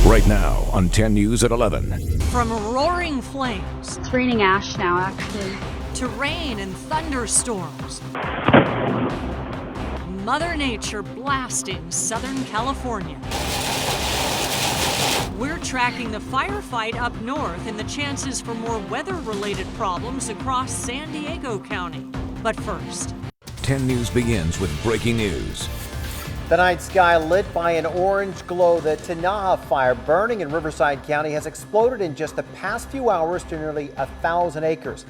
Right now on 10 News at 11. From roaring flames. It's raining ash now, actually. To rain and thunderstorms. Mother Nature blasting Southern California. We're tracking the firefight up north and the chances for more weather-related problems across San Diego County. But first, 10 News begins with breaking news. The night sky lit by an orange glow. The Tinaja fire burning in Riverside County has exploded in just the past few hours to nearly 1,000 acres.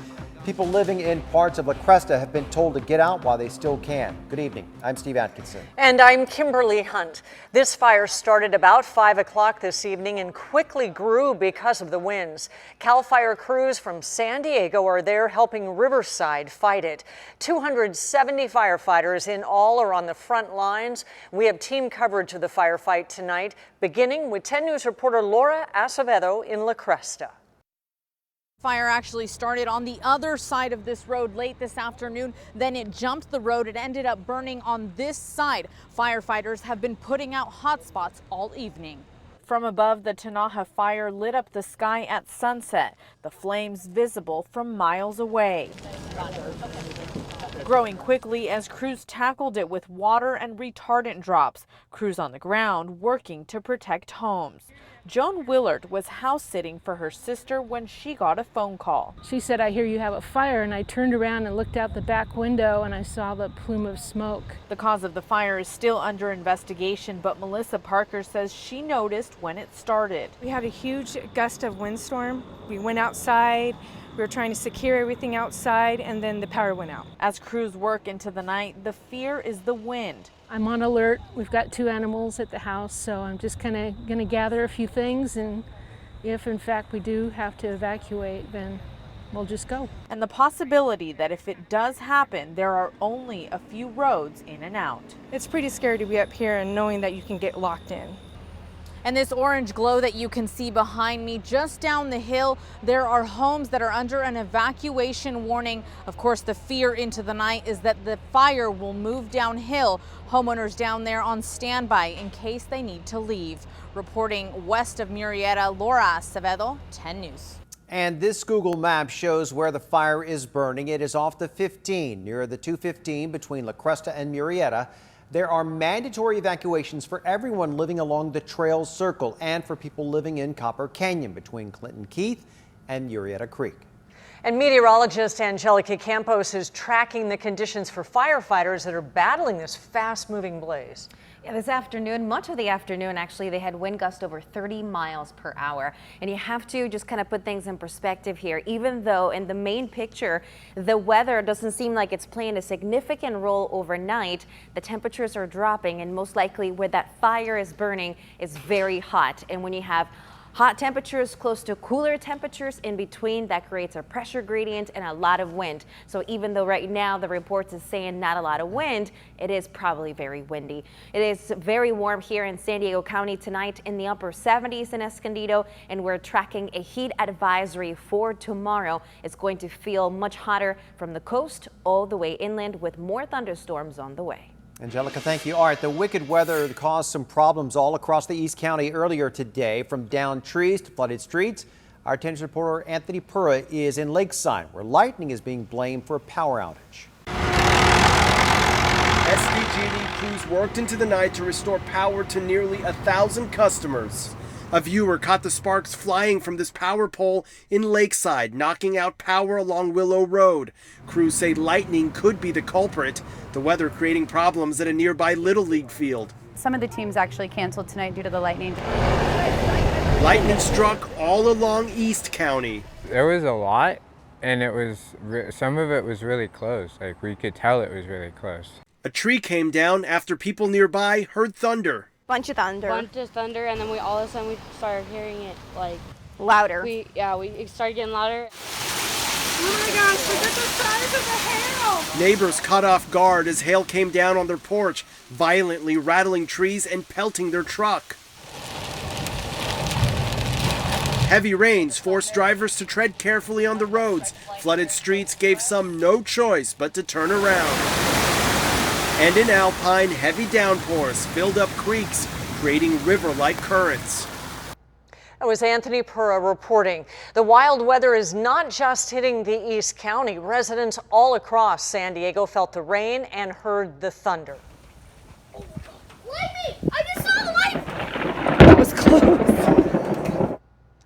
People living in parts of La Cresta have been told to get out while they still can. Good evening. I'm Steve Atkinson. And I'm Kimberly Hunt. This fire started about 5 o'clock this evening and quickly grew because of the winds. CAL FIRE crews from San Diego are there helping Riverside fight it. 270 firefighters in all are on the front lines. We have team coverage of the firefight tonight, beginning with 10 News reporter Laura Acevedo in La Cresta. Fire actually started on the other side of this road late this afternoon. Then it jumped the road. It ended up burning on this side. Firefighters have been putting out hot spots all evening. From above, the Tinaja fire lit up the sky at sunset, the flames visible from miles away. Growing quickly as crews tackled it with water and retardant drops. Crews on the ground working to protect homes. Joan Willard was house sitting for her sister when she got a phone call. She said, "I hear you have a fire," and I turned around and looked out the back window and I saw the plume of smoke. The cause of the fire is still under investigation, but Melissa Parker says she noticed when it started. We had a huge gust of windstorm. We went outside. We were trying to secure everything outside, and then the power went out. As crews work into the night, the fear is the wind. I'm on alert. We've got 2 animals at the house, so I'm just kind of going to gather a few things, and if in fact we do have to evacuate, then we'll just go. And the possibility that if it does happen, there are only a few roads in and out. It's pretty scary to be up here and knowing that you can get locked in. And this orange glow that you can see behind me, just down the hill, there are homes that are under an evacuation warning. Of course, the fear into the night is that the fire will move downhill. Homeowners down there on standby in case they need to leave. Reporting west of Murrieta, Laura Acevedo, 10 News. And this Google map shows where the fire is burning. It is off the 15, near the 215 between La Cresta and Murrieta. There are mandatory evacuations for everyone living along the trail circle and for people living in Copper Canyon between Clinton Keith and Murrieta Creek. And meteorologist Angelica Campos is tracking the conditions for firefighters that are battling this fast-moving blaze. Yeah, this afternoon, much of the afternoon, actually, they had wind gusts over 30 miles per hour. And you have to just kind of put things in perspective here. Even though in the main picture, the weather doesn't seem like it's playing a significant role overnight, the temperatures are dropping, and most likely where that fire is burning is very hot. And when you have hot temperatures close to cooler temperatures in between, that creates a pressure gradient and a lot of wind. So even though right now the reports is saying not a lot of wind, it is probably very windy. It is very warm here in San Diego County tonight, in the upper 70s in Escondido, and we're tracking a heat advisory for tomorrow. It's going to feel much hotter from the coast all the way inland with more thunderstorms on the way. Angelica, thank you. All right, the wicked weather caused some problems all across the East County earlier today, from downed trees to flooded streets. Our 10 News reporter Anthony Pura is in Lakeside, where lightning is being blamed for a power outage. SDG&E crews worked into the night to restore power to nearly 1,000 customers. A viewer caught the sparks flying from this power pole in Lakeside, knocking out power along Willow Road. Crews say lightning could be the culprit, the weather creating problems at a nearby Little League field. Some of the teams actually canceled tonight due to the lightning. Lightning struck all along East County. There was a lot, and it was some of it was really close. Like, we could tell it was really close. A tree came down after people nearby heard thunder. Bunch of thunder, and then all of a sudden we started hearing it like louder. We started getting louder. Oh my gosh, look at the size of the hail! Neighbors caught off guard as hail came down on their porch, violently rattling trees and pelting their truck. Heavy rains forced drivers to tread carefully on the roads. Flooded streets gave some no choice but to turn around. And in Alpine, heavy downpours filled up creeks, creating river-like currents. That was Anthony Pura reporting. The wild weather is not just hitting the East County. Residents all across San Diego felt the rain and heard the thunder. Lightning! I just saw the light! That was close.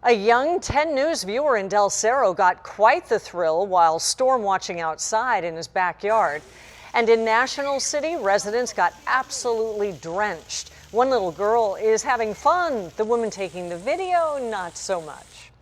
A young 10 News viewer in Del Cerro got quite the thrill while storm watching outside in his backyard. And in National City, residents got absolutely drenched. One little girl is having fun. The woman taking the video, not so much.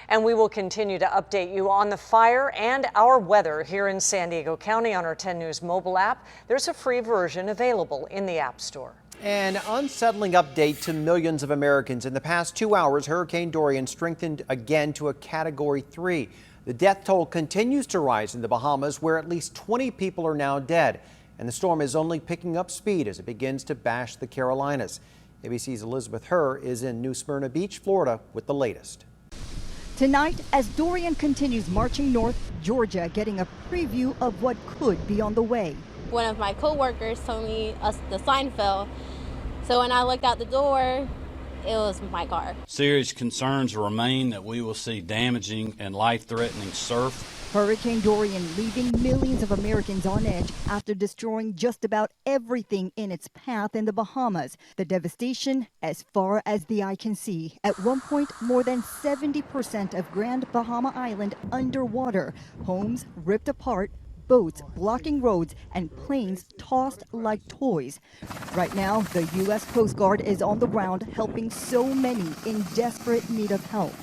And we will continue to update you on the fire and our weather here in San Diego County on our 10 News mobile app. There's a free version available in the App Store. An unsettling update to millions of Americans. In the past 2 hours, Hurricane Dorian strengthened again to a Category 3. The death toll continues to rise in the Bahamas, where at least 20 people are now dead. And the storm is only picking up speed as it begins to bash the Carolinas. ABC's Elizabeth Herr is in New Smyrna Beach, Florida, with the latest. Tonight, as Dorian continues marching north, Georgia getting a preview of what could be on the way. One of my co-workers told me the sign fell, so when I looked out the door, it was my car. Serious concerns remain that we will see damaging and life-threatening surf. Hurricane Dorian leaving millions of Americans on edge after destroying just about everything in its path in the Bahamas. The devastation as far as the eye can see. At one point, more than 70% of Grand Bahama Island underwater. Homes ripped apart, boats blocking roads, and planes tossed like toys. Right now, the U.S. Coast Guard is on the ground helping so many in desperate need of help.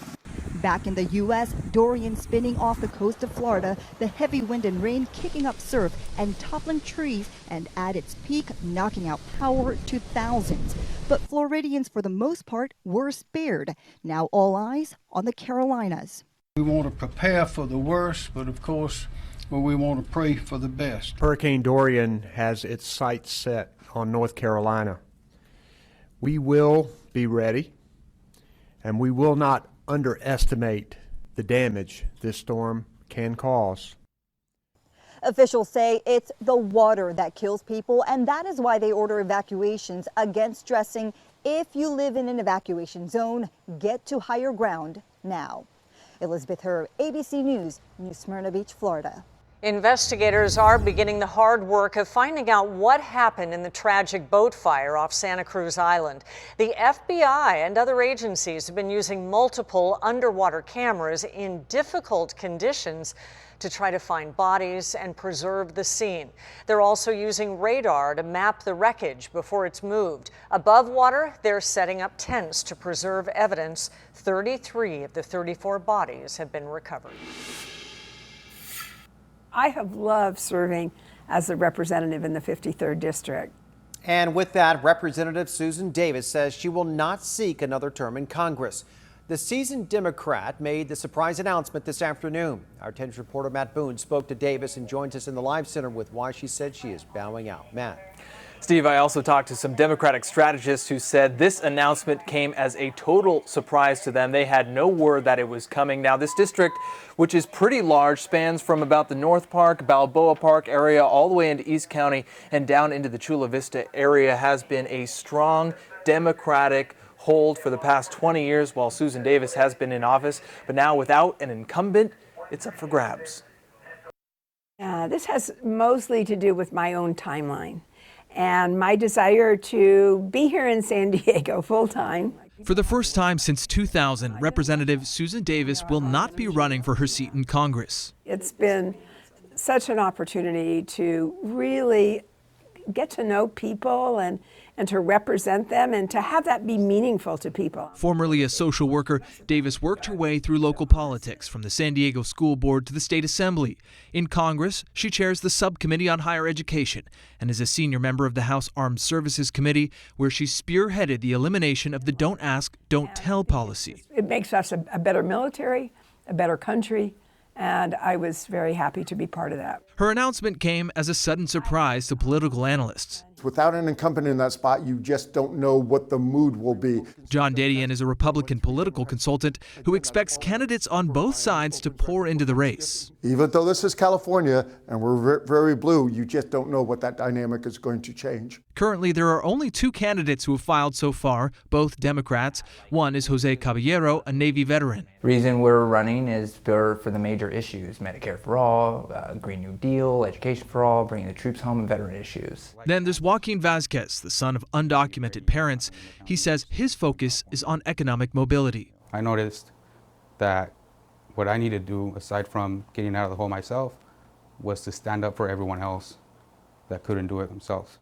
Back in the U.S., Dorian spinning off the coast of Florida, the heavy wind and rain kicking up surf and toppling trees, and at its peak, knocking out power to thousands. But Floridians, for the most part, were spared. Now all eyes on the Carolinas. We want to prepare for the worst, but of course, we want to pray for the best. Hurricane Dorian has its sights set on North Carolina. We will be ready, and we will not underestimate the damage this storm can cause. Officials say it's the water that kills people, and that is why they order evacuations, again stressing if you live in an evacuation zone, get to higher ground now. Elizabeth Herr, ABC News, New Smyrna Beach, Florida. Investigators are beginning the hard work of finding out what happened in the tragic boat fire off Santa Cruz Island. The FBI and other agencies have been using multiple underwater cameras in difficult conditions to try to find bodies and preserve the scene. They're also using radar to map the wreckage before it's moved. Above water, they're setting up tents to preserve evidence. 33 of the 34 bodies have been recovered. I have loved serving as a representative in the 53rd District. And with that, Representative Susan Davis says she will not seek another term in Congress. The seasoned Democrat made the surprise announcement this afternoon. Our 10 News reporter Matt Boone spoke to Davis and joins us in the live center with why she said she is bowing out. Matt. Steve, I also talked to some Democratic strategists who said this announcement came as a total surprise to them. They had no word that it was coming. Now, this district, which is pretty large, spans from about the North Park, Balboa Park area all the way into East County and down into the Chula Vista area, has been a strong Democratic hold for the past 20 years while Susan Davis has been in office. But now, without an incumbent, it's up for grabs. This has mostly to do with my own timeline and my desire to be here in San Diego full time. For the first time since 2000, Representative Susan Davis will not be running for her seat in Congress. It's been such an opportunity to really get to know people and to represent them and to have that be meaningful to people. Formerly a social worker, Davis worked her way through local politics from the San Diego School Board to the State Assembly. In Congress, she chairs the Subcommittee on Higher Education and is a senior member of the House Armed Services Committee, where she spearheaded the elimination of the Don't Ask, Don't Tell policy. It makes us a better military, a better country, and I was very happy to be part of that. Her announcement came as a sudden surprise to political analysts. Without an incumbent in that spot, you just don't know what the mood will be. John Dorian is a Republican political consultant who expects candidates on both sides to pour into the race. Even though this is California and we're very blue, you just don't know what that dynamic is going to change. Currently, there are only 2 candidates who have filed so far, both Democrats. One is Jose Caballero, a Navy veteran. Reason we're running is for the major issues: Medicare for all, Green New Deal, education for all, bringing the troops home, and veteran issues. Then there's Joaquin Vasquez, the son of undocumented parents. He says his focus is on economic mobility. I noticed that what I need to do, aside from getting out of the hole myself, was to stand up for everyone else that couldn't do it themselves.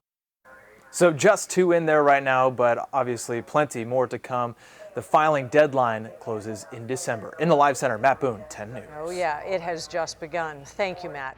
So just 2 in there right now, but obviously plenty more to come. The filing deadline closes in December. In the Live Center, Matt Boone, 10 News. Oh yeah, it has just begun. Thank you, Matt.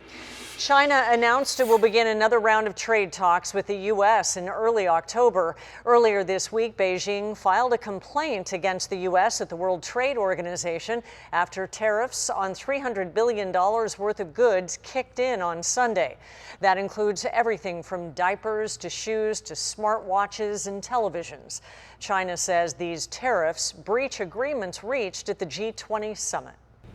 China announced it will begin another round of trade talks with the U.S. in early October. Earlier this week, Beijing filed a complaint against the U.S. at the World Trade Organization after tariffs on $300 billion worth of goods kicked in on Sunday. That includes everything from diapers to shoes to smartwatches and televisions. China says these tariffs breach agreements reached at the G20 summit.